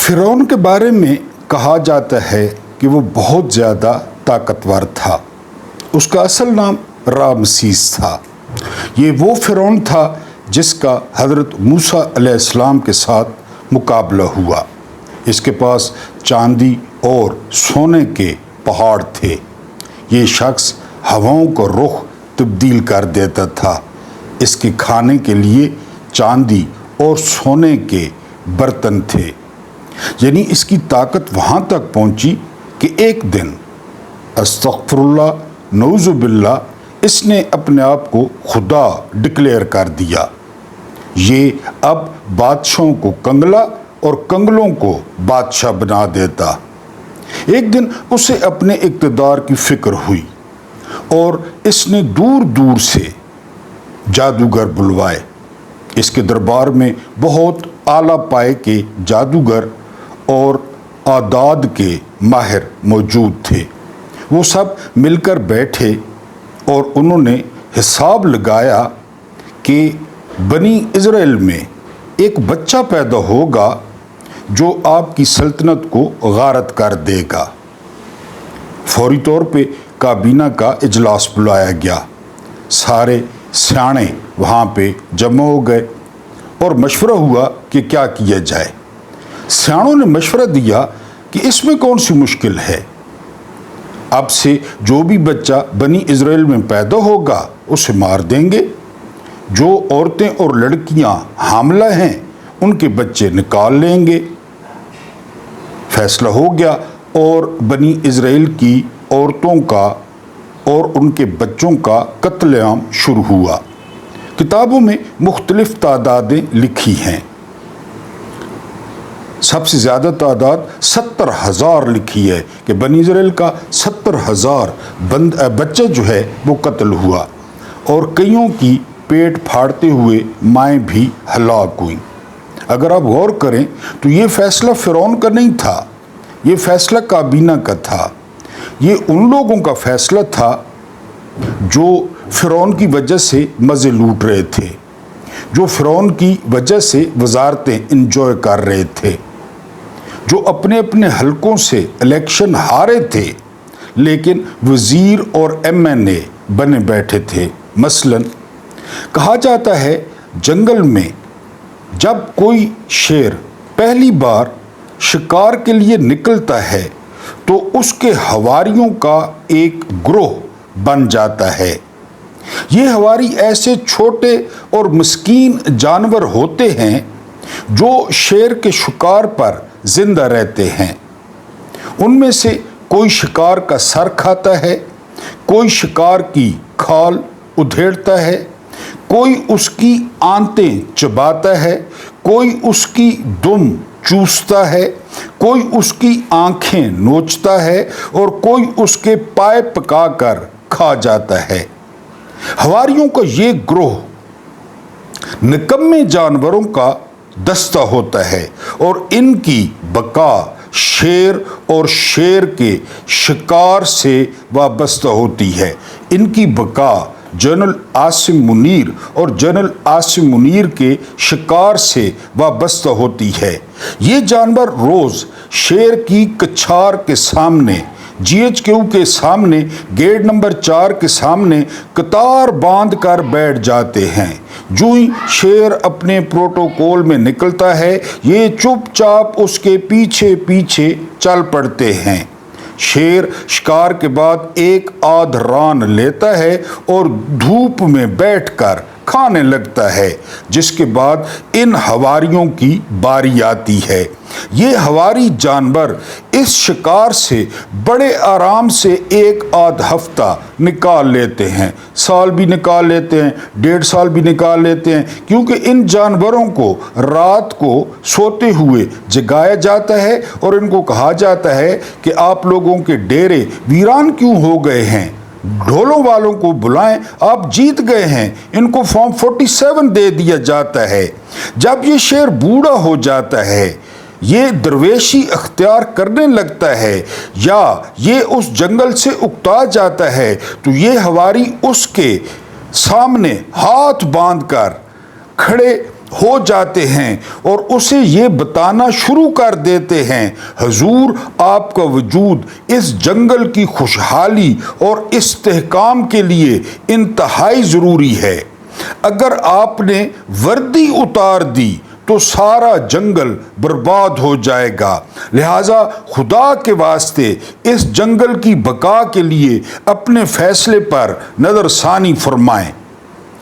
فرعون کے بارے میں کہا جاتا ہے کہ وہ بہت زیادہ طاقتور تھا۔ اس کا اصل نام رامسیس تھا۔ یہ وہ فرعون تھا جس کا حضرت موسیٰ علیہ السلام کے ساتھ مقابلہ ہوا۔ اس کے پاس چاندی اور سونے کے پہاڑ تھے۔ یہ شخص ہواؤں کا رخ تبدیل کر دیتا تھا۔ اس کے کھانے کے لیے چاندی اور سونے کے برتن تھے۔ یعنی اس کی طاقت وہاں تک پہنچی کہ ایک دن استغفر اللہ نعوذ باللہ اس نے اپنے آپ کو خدا ڈکلیئر کر دیا۔ یہ اب بادشاہوں کو کنگلا اور کنگلوں کو بادشاہ بنا دیتا۔ ایک دن اسے اپنے اقتدار کی فکر ہوئی اور اس نے دور دور سے جادوگر بلوائے۔ اس کے دربار میں بہت اعلیٰ پائے کے جادوگر اور اعداد کے ماہر موجود تھے۔ وہ سب مل کر بیٹھے اور انہوں نے حساب لگایا کہ بنی اسرائیل میں ایک بچہ پیدا ہوگا جو آپ کی سلطنت کو غارت کر دے گا۔ فوری طور پہ کابینہ کا اجلاس بلایا گیا۔ سارے سیانے وہاں پہ جمع ہو گئے اور مشورہ ہوا کہ کیا کیا جائے۔ سیانوں نے مشورہ دیا کہ اس میں کون سی مشکل ہے، اب سے جو بھی بچہ بنی اسرائیل میں پیدا ہوگا اسے مار دیں گے۔ جو عورتیں اور لڑکیاں حاملہ ہیں ان کے بچے نکال لیں گے۔ فیصلہ ہو گیا اور بنی اسرائیل کی عورتوں کا اور ان کے بچوں کا قتل عام شروع ہوا۔ کتابوں میں مختلف تعدادیں لکھی ہیں۔ سب سے زیادہ تعداد 70,000 لکھی ہے کہ بنی اسرائیل کا 70,000 بچہ جو ہے وہ قتل ہوا، اور کئیوں کی پیٹ پھاڑتے ہوئے مائیں بھی ہلاک ہوئیں۔ اگر آپ غور کریں تو یہ فیصلہ فرعون کا نہیں تھا، یہ فیصلہ کابینہ کا تھا۔ یہ ان لوگوں کا فیصلہ تھا جو فرعون کی وجہ سے مزے لوٹ رہے تھے، جو فرعون کی وجہ سے وزارتیں انجوائے کر رہے تھے، جو اپنے اپنے حلقوں سے الیکشن ہارے تھے لیکن وزیر اور MNA بنے بیٹھے تھے۔ مثلا کہا جاتا ہے جنگل میں جب کوئی شیر پہلی بار شکار کے لیے نکلتا ہے تو اس کے حواریوں کا ایک گروہ بن جاتا ہے۔ یہ حواری ایسے چھوٹے اور مسکین جانور ہوتے ہیں جو شیر کے شکار پر زندہ رہتے ہیں۔ ان میں سے کوئی شکار کا سر کھاتا ہے، کوئی شکار کی کھال ادھیڑتا ہے، کوئی اس کی آنتیں چباتا ہے، کوئی اس کی دم چوستا ہے، کوئی اس کی آنکھیں نوچتا ہے اور کوئی اس کے پائے پکا کر کھا جاتا ہے۔ حواریوں کا یہ گروہ نکمے جانوروں کا دستہ ہوتا ہے اور ان کی بقا شیر اور شیر کے شکار سے وابستہ ہوتی ہے۔ ان کی بقا جنرل عاصم منیر اور جنرل عاصم منیر کے شکار سے وابستہ ہوتی ہے۔ یہ جانور روز شیر کی کچھار کے سامنے، GHQ کے سامنے، گیٹ نمبر 4 کے سامنے قطار باندھ کر بیٹھ جاتے ہیں۔ جو ہی شیر اپنے پروٹوکول میں نکلتا ہے یہ چپ چاپ اس کے پیچھے پیچھے چل پڑتے ہیں۔ شیر شکار کے بعد ایک آدھ ران لیتا ہے اور دھوپ میں بیٹھ کر کھانے لگتا ہے، جس کے بعد ان حواریوں کی باری آتی ہے۔ یہ حواری جانور اس شکار سے بڑے آرام سے ایک آدھ ہفتہ نکال لیتے ہیں، سال بھی نکال لیتے ہیں، 1.5 سال بھی نکال لیتے ہیں، کیونکہ ان جانوروں کو رات کو سوتے ہوئے جگایا جاتا ہے اور ان کو کہا جاتا ہے کہ آپ لوگوں کے ڈیرے ویران کیوں ہو گئے ہیں، ڈھولوں والوں کو بلائیں، آپ جیت گئے ہیں۔ ان کو فارم 47 دے دیا جاتا ہے۔ جب یہ شیر بوڑھا ہو جاتا ہے، یہ درویشی اختیار کرنے لگتا ہے یا یہ اس جنگل سے اکتا جاتا ہے تو یہ حواری اس کے سامنے ہاتھ باندھ کر کھڑے ہو جاتے ہیں اور اسے یہ بتانا شروع کر دیتے ہیں، حضور آپ کا وجود اس جنگل کی خوشحالی اور استحکام کے لیے انتہائی ضروری ہے۔ اگر آپ نے وردی اتار دی تو سارا جنگل برباد ہو جائے گا، لہٰذا خدا کے واسطے اس جنگل کی بقا کے لیے اپنے فیصلے پر نظر ثانی فرمائیں۔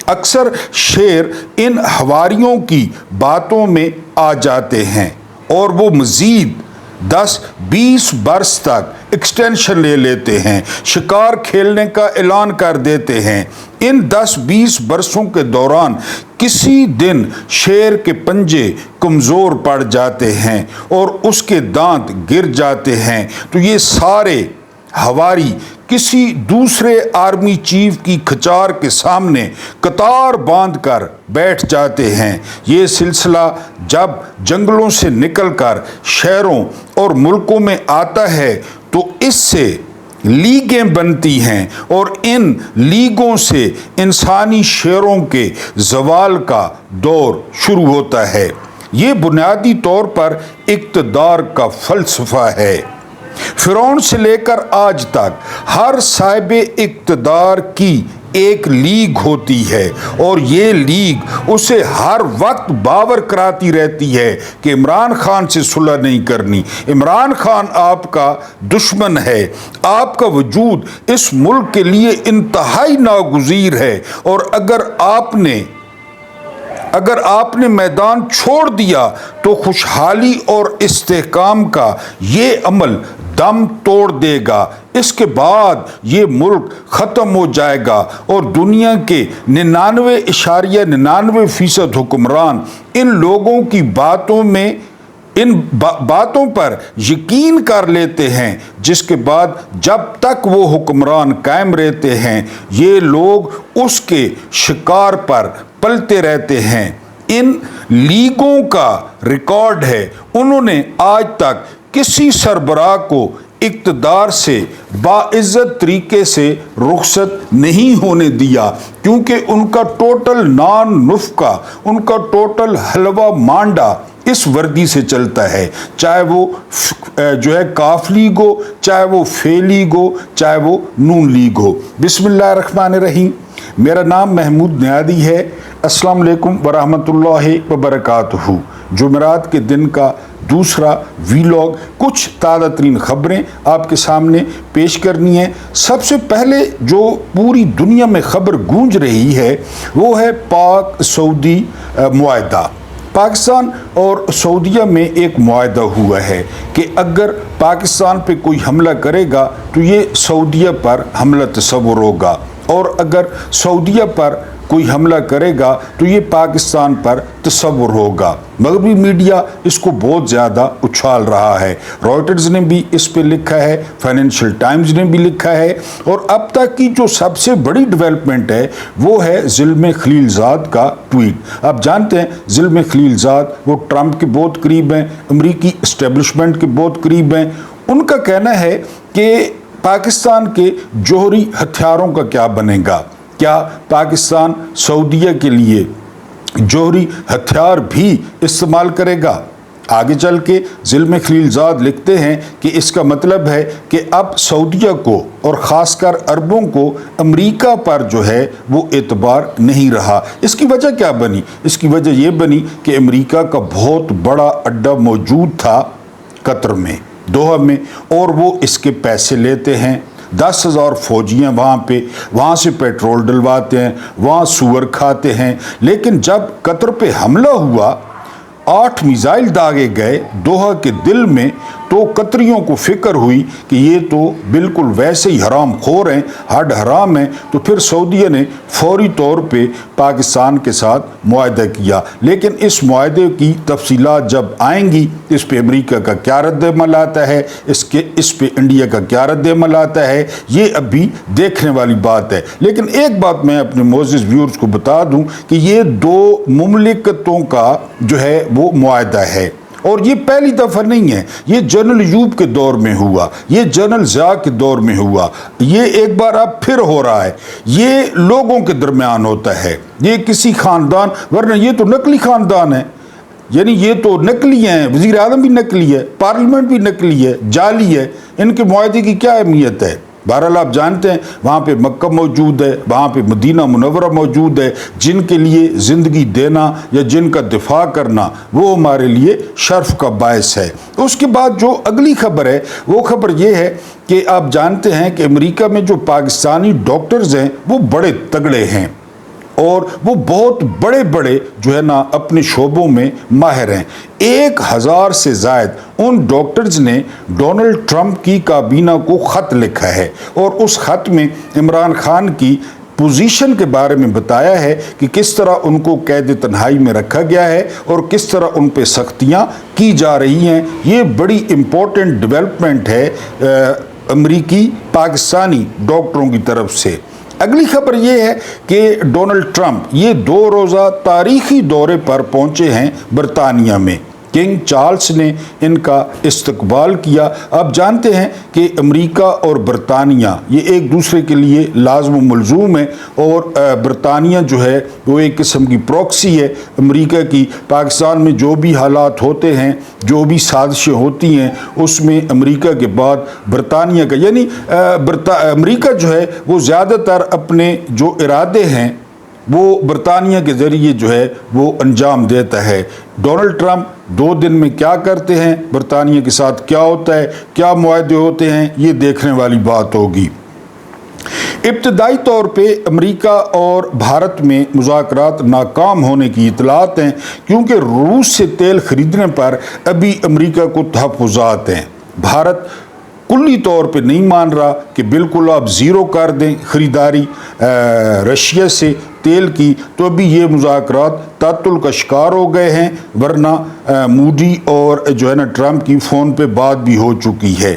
اکثر شیر ان حواریوں کی باتوں میں آ جاتے ہیں اور وہ مزید 10-20 برس تک ایکسٹینشن لے لیتے ہیں، شکار کھیلنے کا اعلان کر دیتے ہیں۔ ان 10-20 برسوں کے دوران کسی دن شیر کے پنجے کمزور پڑ جاتے ہیں اور اس کے دانت گر جاتے ہیں تو یہ سارے ہواری کسی دوسرے آرمی چیف کی کھچار کے سامنے قطار باندھ کر بیٹھ جاتے ہیں۔ یہ سلسلہ جب جنگلوں سے نکل کر شہروں اور ملکوں میں آتا ہے تو اس سے لیگیں بنتی ہیں اور ان لیگوں سے انسانی شیروں کے زوال کا دور شروع ہوتا ہے۔ یہ بنیادی طور پر اقتدار کا فلسفہ ہے۔ فرعون سے لے کر آج تک ہر صاحب اقتدار کی ایک لیگ ہوتی ہے اور یہ لیگ اسے ہر وقت باور کراتی رہتی ہے کہ عمران خان سے صلح نہیں کرنی، عمران خان آپ کا دشمن ہے، آپ کا وجود اس ملک کے لیے انتہائی ناگزیر ہے اور اگر آپ نے میدان چھوڑ دیا تو خوشحالی اور استحکام کا یہ عمل دم توڑ دے گا، اس کے بعد یہ ملک ختم ہو جائے گا اور دنیا کے 99.99% حکمران ان لوگوں کی ان باتوں پر یقین کر لیتے ہیں، جس کے بعد جب تک وہ حکمران قائم رہتے ہیں یہ لوگ اس کے شکار پر پلتے رہتے ہیں۔ ان لیگوں کا ریکارڈ ہے، انہوں نے آج تک کسی سربراہ کو اقتدار سے باعزت طریقے سے رخصت نہیں ہونے دیا، کیونکہ ان کا ٹوٹل نان نفقہ، ان کا ٹوٹل حلوہ مانڈا اس وردی سے چلتا ہے، چاہے وہ کاف لیگ ہو، چاہے وہ فے لیگ ہو، چاہے وہ نون لیگ ہو۔ بسم اللہ الرحمن الرحیم۔ میرا نام محمود نیادی ہے۔ السلام علیکم ورحمۃ اللہ وبرکاتہ۔ جمعرات کے دن کا دوسرا ویلاگ، کچھ تازہ ترین خبریں آپ کے سامنے پیش کرنی ہیں۔ سب سے پہلے جو پوری دنیا میں خبر گونج رہی ہے وہ ہے پاک سعودی معاہدہ۔ پاکستان اور سعودیہ میں ایک معاہدہ ہوا ہے کہ اگر پاکستان پہ کوئی حملہ کرے گا تو یہ سعودیہ پر حملہ تصور ہوگا، اور اگر سعودیہ پر کوئی حملہ کرے گا تو یہ پاکستان پر تصور ہوگا۔ مغربی میڈیا اس کو بہت زیادہ اچھال رہا ہے، رائٹرز نے بھی اس پہ لکھا ہے، فائنینشل ٹائمز نے بھی لکھا ہے، اور اب تک کی جو سب سے بڑی ڈیولپمنٹ ہے وہ ہے زلمے خلیل زاد کا ٹویٹ۔ آپ جانتے ہیں زلمے خلیل زاد وہ ٹرمپ کے بہت قریب ہیں، امریکی اسٹیبلشمنٹ کے بہت قریب ہیں۔ ان کا کہنا ہے کہ پاکستان کے جوہری ہتھیاروں کا کیا بنے گا، کیا پاکستان سعودیہ کے لیے جوہری ہتھیار بھی استعمال کرے گا؟ آگے چل کے زلمے خلیل زاد لکھتے ہیں کہ اس کا مطلب ہے کہ اب سعودیہ کو اور خاص کر عربوں کو امریکہ پر جو ہے وہ اعتبار نہیں رہا۔ اس کی وجہ کیا بنی؟ اس کی وجہ یہ بنی کہ امریکہ کا بہت بڑا اڈا موجود تھا قطر میں، دوحہ میں، اور وہ اس کے پیسے لیتے ہیں۔ 10,000 فوجی ہیں وہاں سے پیٹرول ڈلواتے ہیں، وہاں سور کھاتے ہیں۔ لیکن جب قطر پہ حملہ ہوا، 8 میزائل داغے گئے دوحہ کے دل میں، تو قطریوں کو فکر ہوئی کہ یہ تو بالکل ویسے ہی حرام خور ہیں، ہڈ حرام ہیں، تو پھر سعودیہ نے فوری طور پہ پاکستان کے ساتھ معاہدہ کیا۔ لیکن اس معاہدے کی تفصیلات جب آئیں گی، اس پہ امریکہ کا کیا رد عمل آتا ہے، اس پہ انڈیا کا کیا رد عمل آتا ہے، یہ ابھی دیکھنے والی بات ہے۔ لیکن ایک بات میں اپنے معزز ویورز کو بتا دوں کہ یہ 2 مملکتوں کا جو ہے وہ معاہدہ ہے، اور یہ پہلی دفعہ نہیں ہے، یہ جنرل ایوب کے دور میں ہوا، یہ جنرل ضیاء کے دور میں ہوا، یہ ایک بار اب پھر ہو رہا ہے۔ یہ لوگوں کے درمیان ہوتا ہے، یہ کسی خاندان، ورنہ یہ تو نقلی خاندان ہے، یعنی یہ تو نقلی ہیں، وزیر اعظم بھی نقلی ہے، پارلیمنٹ بھی نقلی ہے، جعلی ہے، ان کے معاہدے کی کیا اہمیت ہے؟ بہرحال آپ جانتے ہیں وہاں پہ مکہ موجود ہے، وہاں پہ مدینہ منورہ موجود ہے، جن کے لیے زندگی دینا یا جن کا دفاع کرنا وہ ہمارے لیے شرف کا باعث ہے۔ اس کے بعد جو اگلی خبر ہے وہ خبر یہ ہے کہ آپ جانتے ہیں کہ امریکہ میں جو پاکستانی ڈاکٹرز ہیں وہ بڑے تگڑے ہیں اور وہ بہت بڑے بڑے جو ہے نا اپنے شعبوں میں ماہر ہیں۔ 1000 سے زائد ان ڈاکٹرز نے ڈونلڈ ٹرمپ کی کابینہ کو خط لکھا ہے اور اس خط میں عمران خان کی پوزیشن کے بارے میں بتایا ہے کہ کس طرح ان کو قید تنہائی میں رکھا گیا ہے اور کس طرح ان پہ سختیاں کی جا رہی ہیں۔ یہ بڑی امپورٹنٹ ڈیولپمنٹ ہے امریکی پاکستانی ڈاکٹروں کی طرف سے۔ اگلی خبر یہ ہے کہ ڈونلڈ ٹرمپ یہ 2 روزہ تاریخی دورے پر پہنچے ہیں برطانیہ میں۔ کنگ چارلس نے ان کا استقبال کیا۔ آپ جانتے ہیں کہ امریکہ اور برطانیہ یہ ایک دوسرے کے لیے لازم و ملزوم ہے اور برطانیہ جو ہے وہ ایک قسم کی پروکسی ہے امریکہ کی۔ پاکستان میں جو بھی حالات ہوتے ہیں، جو بھی سازشیں ہوتی ہیں، اس میں امریکہ کے بعد برطانیہ کا، یعنی امریکہ جو ہے وہ زیادہ تر اپنے جو ارادے ہیں وہ برطانیہ کے ذریعے جو ہے وہ انجام دیتا ہے۔ ڈونلڈ ٹرمپ 2 دن میں کیا کرتے ہیں، برطانیہ کے ساتھ کیا ہوتا ہے، کیا معاہدے ہوتے ہیں، یہ دیکھنے والی بات ہوگی۔ ابتدائی طور پہ امریکہ اور بھارت میں مذاکرات ناکام ہونے کی اطلاعات ہیں کیونکہ روس سے تیل خریدنے پر ابھی امریکہ کو تحفظات ہیں۔ بھارت کلی طور پہ نہیں مان رہا کہ بالکل آپ زیرو کر دیں خریداری رشیا سے تیل کی، تو ابھی یہ مذاکرات تعطل کا شکار ہو گئے ہیں، ورنہ مودی اور جو ہے نا ٹرمپ کی فون پہ بات بھی ہو چکی ہے۔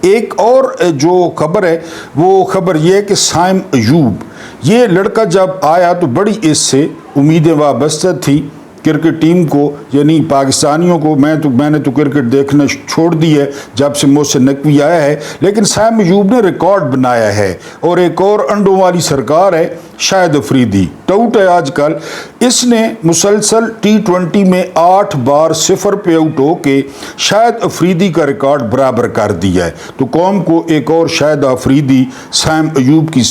ایک اور جو خبر ہے وہ خبر یہ ہے کہ سائم ایوب، یہ لڑکا جب آیا تو بڑی اس سے امیدیں وابستہ تھی کرکٹ ٹیم کو، یعنی پاکستانیوں کو۔ میں نے تو کرکٹ دیکھنا چھوڑ دی ہے جب سے محسن نقوی آیا ہے، لیکن سائم ایوب نے ریکارڈ بنایا ہے۔ اور ایک اور انڈوں والی سرکار ہے شاہد افریدی، ٹاؤٹ ہے آج کل، اس نے مسلسل T20 میں 8 بار 0 پہ آؤٹ ہو کے شاہد افریدی کا ریکارڈ برابر کر دیا ہے۔ تو قوم کو ایک اور شاہد افریدی سائم ایوب کی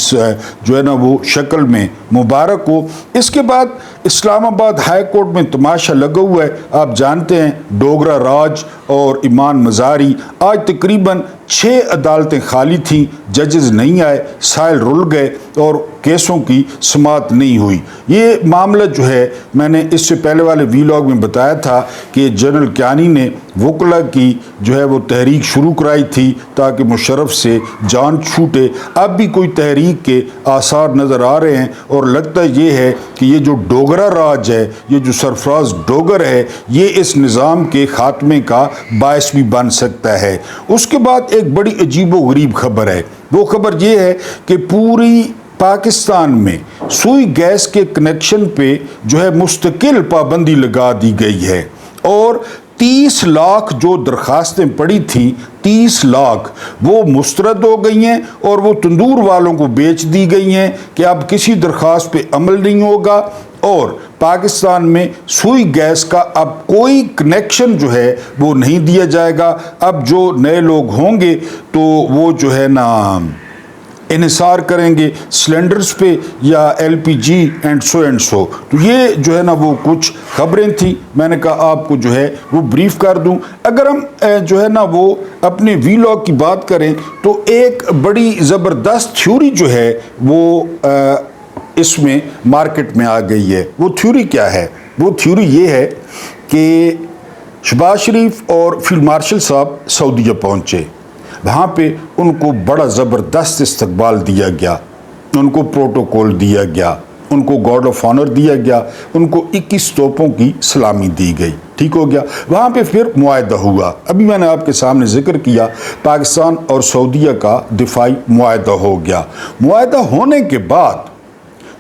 جو ہے نا وہ شکل میں مبارک ہو۔ اس کے بعد اسلام آباد ہائی کورٹ میں تماشا لگا ہوا ہے۔ آپ جانتے ہیں ڈوگرا راج اور ایمان مزاری، آج تقریباً 6 عدالتیں خالی تھیں، ججز نہیں آئے، سائل رل گئے اور کیسوں کی سماعت نہیں ہوئی۔ یہ معاملہ جو ہے میں نے اس سے پہلے والے ویلاگ میں بتایا تھا کہ جنرل کیانی نے وکلا کی جو ہے وہ تحریک شروع کرائی تھی تاکہ مشرف سے جان چھوٹے۔ اب بھی کوئی تحریک کے آثار نظر آ رہے ہیں اور لگتا یہ ہے کہ یہ جو ڈوگرا راج ہے، یہ جو سرفراز ڈوگر ہے، یہ اس نظام کے خاتمے کا باعث بھی بن سکتا ہے۔ اس کے بعد ایک بڑی عجیب و غریب خبر ہے، وہ خبر یہ ہے کہ پوری پاکستان میں سوئی گیس کے کنیکشن پہ جو ہے مستقل پابندی لگا دی گئی ہے اور 30 لاکھ جو درخواستیں پڑی تھیں، 30 لاکھ وہ مسترد ہو گئی ہیں اور وہ تندور والوں کو بیچ دی گئی ہیں کہ اب کسی درخواست پہ عمل نہیں ہوگا اور پاکستان میں سوئی گیس کا اب کوئی کنیکشن جو ہے وہ نہیں دیا جائے گا۔ اب جو نئے لوگ ہوں گے تو وہ جو ہے نا انحصار کریں گے سلنڈرز پہ یا LPG اینڈ سو۔ تو یہ جو ہے نا وہ کچھ خبریں تھیں، میں نے کہا آپ کو جو ہے وہ بریف کر دوں۔ اگر ہم جو ہے نا وہ اپنے ویلاگ کی بات کریں تو ایک بڑی زبردست تھیوری جو ہے وہ اس میں مارکیٹ میں آ گئی ہے۔ وہ تھیوری کیا ہے؟ وہ تھیوری یہ ہے کہ شہباز شریف اور فیلڈ مارشل صاحب سعودیہ پہنچے، وہاں پہ ان کو بڑا زبردست استقبال دیا گیا، ان کو پروٹوکول دیا گیا، ان کو گارڈ آف آنر دیا گیا، ان کو 21 توپوں کی سلامی دی گئی، ٹھیک ہو گیا۔ وہاں پہ پھر معاہدہ ہوا، ابھی میں نے آپ کے سامنے ذکر کیا، پاکستان اور سعودیہ کا دفاعی معاہدہ ہو گیا۔ معاہدہ ہونے کے بعد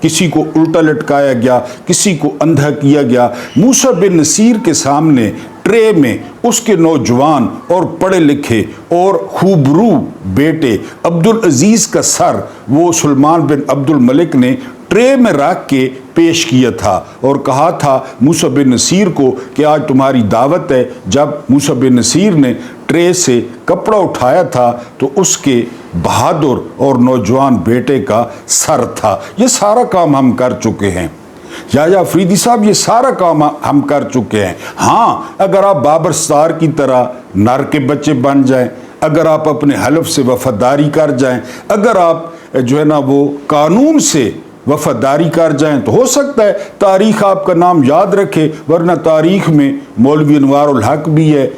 کسی کو الٹا لٹکایا گیا، کسی کو اندھا کیا گیا۔ موسیٰ بن نصیر کے سامنے ٹرے میں اس کے نوجوان اور پڑھے لکھے اور خوبرو بیٹے عبدالعزیز کا سر وہ سلمان بن عبد الملک نے ٹرے میں رکھ کے پیش کیا تھا اور کہا تھا موسیٰ بن نصیر کو کہ آج تمہاری دعوت ہے۔ جب موسیٰ بن نصیر نے ٹرے سے کپڑا اٹھایا تھا تو اس کے بہادر اور نوجوان بیٹے کا سر تھا۔ یہ سارا کام ہم کر چکے ہیں۔ یحییٰ افریدی صاحب، یہ سارا کام ہم کر چکے ہیں۔ ہاں، اگر آپ بابر ستار کی طرح نر کے بچے بن جائیں، اگر آپ اپنے حلف سے وفاداری کر جائیں، اگر آپ جو ہے نا وہ قانون سے وفاداری کر جائیں تو ہو سکتا ہے تاریخ آپ کا نام یاد رکھے، ورنہ تاریخ میں مولوی انوار الحق بھی ہے،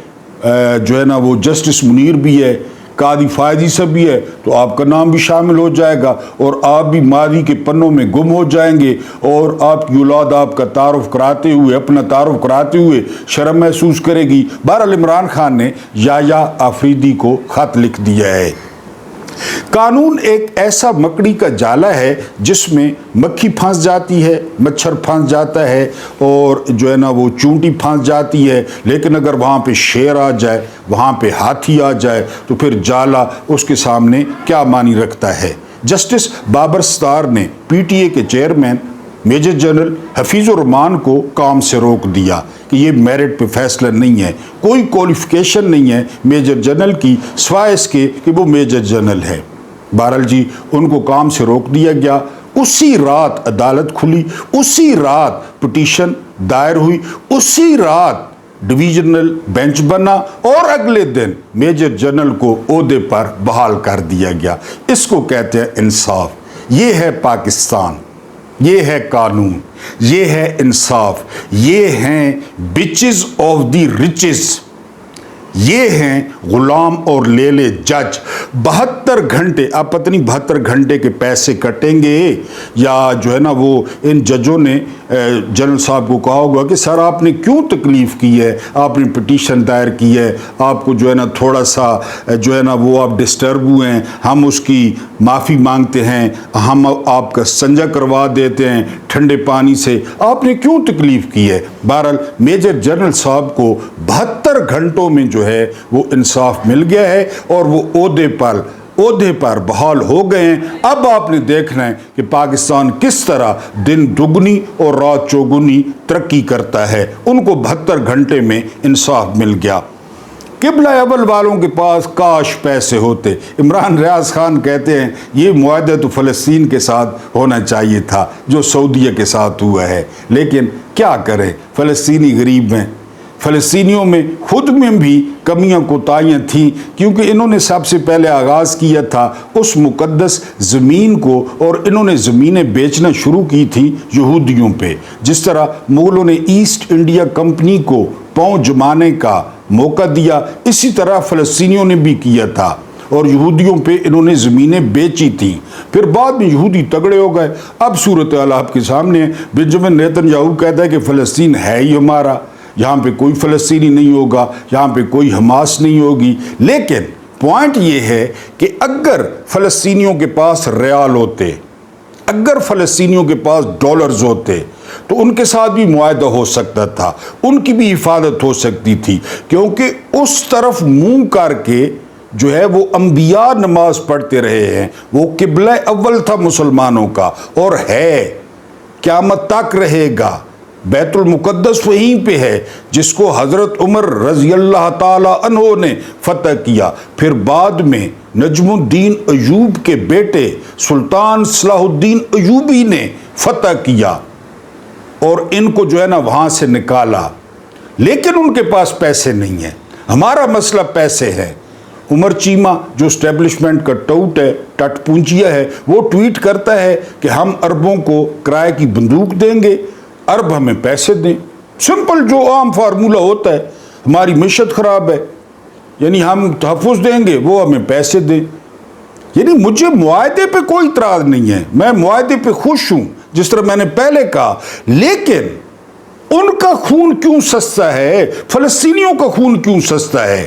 جو ہے نا وہ جسٹس منیر بھی ہے، قاضی فائزی صاحب بھی ہے، تو آپ کا نام بھی شامل ہو جائے گا اور آپ بھی ماضی کے پنوں میں گم ہو جائیں گے اور آپ کی اولاد آپ کا تعارف کراتے ہوئے، اپنا تعارف کراتے ہوئے شرم محسوس کرے گی۔ بہرحال عمران خان نے یحییٰ افریدی کو خط لکھ دیا ہے۔ قانون ایک ایسا مکڑی کا جالا ہے جس میں مکھی پھنس جاتی ہے، مچھر پھنس جاتا ہے اور جو ہے نا وہ چونٹی پھنس جاتی ہے، لیکن اگر وہاں پہ شیر آ جائے، وہاں پہ ہاتھی آ جائے تو پھر جالا اس کے سامنے کیا معنی رکھتا ہے۔ جسٹس بابر ستار نے پی ٹی اے کے چیئرمین میجر جنرل حفیظ الرحمان کو کام سے روک دیا کہ یہ میرٹ پہ فیصلہ نہیں ہے، کوئی کوالیفیکیشن نہیں ہے میجر جنرل کی سوائے اس کے کہ وہ میجر جنرل ہے۔ بہرحال جی ان کو کام سے روک دیا گیا۔ اسی رات عدالت کھلی، اسی رات پٹیشن دائر ہوئی، اسی رات ڈویژنل بینچ بنا اور اگلے دن میجر جنرل کو عہدے پر بحال کر دیا گیا۔ اس کو کہتے ہیں انصاف۔ یہ ہے پاکستان، یہ ہے قانون، یہ ہے انصاف، یہ ہیں بچز آف دی رچز، یہ ہیں غلام اور لیلے جج۔ 72 گھنٹے، آپ پتہ نہیں 72 گھنٹے کے پیسے کٹیں گے یا جو ہے نا وہ ان ججوں نے جنرل صاحب کو کہا ہوگا کہ سر آپ نے کیوں تکلیف کی ہے، آپ نے پٹیشن دائر کی ہے، آپ کو جو ہے نا تھوڑا سا جو ہے نا وہ آپ ڈسٹرب ہوئے ہیں، ہم اس کی معافی مانگتے ہیں، ہم آپ کا سنجا کروا دیتے ہیں ٹھنڈے پانی سے، آپ نے کیوں تکلیف کی ہے۔ بہرحال میجر جنرل صاحب کو 72 گھنٹوں میں جو ہے وہ انصاف مل گیا ہے اور وہ عہدے پر بحال ہو گئے ہیں۔ اب آپ نے دیکھنا ہے کہ پاکستان کس طرح دن دگنی اور رات چوگنی ترقی کرتا ہے۔ ان کو 72 گھنٹے میں انصاف مل گیا۔ قبلہ اول والوں کے پاس کاش پیسے ہوتے۔ عمران ریاض خان کہتے ہیں یہ معاہدہ تو فلسطین کے ساتھ ہونا چاہیے تھا جو سعودیہ کے ساتھ ہوا ہے، لیکن کیا کریں، فلسطینی غریب ہیں۔ فلسطینیوں میں خود میں بھی کمیاں کوتاہیاں تھیں، کیونکہ انہوں نے سب سے پہلے آغاز کیا تھا اس مقدس زمین کو، اور انہوں نے زمینیں بیچنا شروع کی تھی یہودیوں پہ۔ جس طرح مغلوں نے ایسٹ انڈیا کمپنی کو پاؤں جمانے کا موقع دیا، اسی طرح فلسطینیوں نے بھی کیا تھا اور یہودیوں پہ انہوں نے زمینیں بیچی تھیں۔ پھر بعد میں یہودی تگڑے ہو گئے۔ اب صورتحال آپ کے سامنے ہے۔ بنجامن نیتن یاہو کہتا ہے کہ فلسطین ہے ہی ہمارا، یہاں پہ کوئی فلسطینی نہیں ہوگا، یہاں پہ کوئی حماس نہیں ہوگی۔ لیکن پوائنٹ یہ ہے کہ اگر فلسطینیوں کے پاس ریال ہوتے، اگر فلسطینیوں کے پاس ڈالرز ہوتے تو ان کے ساتھ بھی معاہدہ ہو سکتا تھا، ان کی بھی حفاظت ہو سکتی تھی، کیونکہ اس طرف منہ کر کے جو ہے وہ انبیاء نماز پڑھتے رہے ہیں، وہ قبلہ اول تھا مسلمانوں کا اور ہے، قیامت تک رہے گا۔ بیت المقدس وہیں پہ ہے جس کو حضرت عمر رضی اللہ تعالی عنہ نے فتح کیا، پھر بعد میں نجم الدین ایوب کے بیٹے سلطان صلاح الدین ایوبی نے فتح کیا اور ان کو جو ہے نا وہاں سے نکالا، لیکن ان کے پاس پیسے نہیں ہیں۔ ہمارا مسئلہ پیسے ہے۔ عمر چیمہ جو اسٹیبلشمنٹ کا ٹوٹ ہے، ٹٹ پونچیا ہے، وہ ٹویٹ کرتا ہے کہ ہم عربوں کو کرائے کی بندوق دیں گے، عرب ہمیں پیسے دیں۔ سمپل جو عام فارمولہ ہوتا ہے، ہماری معیشت خراب ہے، یعنی ہم تحفظ دیں گے، وہ ہمیں پیسے دیں۔ یعنی مجھے معاہدے پہ کوئی اعتراض نہیں ہے، میں معاہدے پہ خوش ہوں جس طرح میں نے پہلے کہا، لیکن ان کا خون کیوں سستا ہے؟ فلسطینیوں کا خون کیوں سستا ہے؟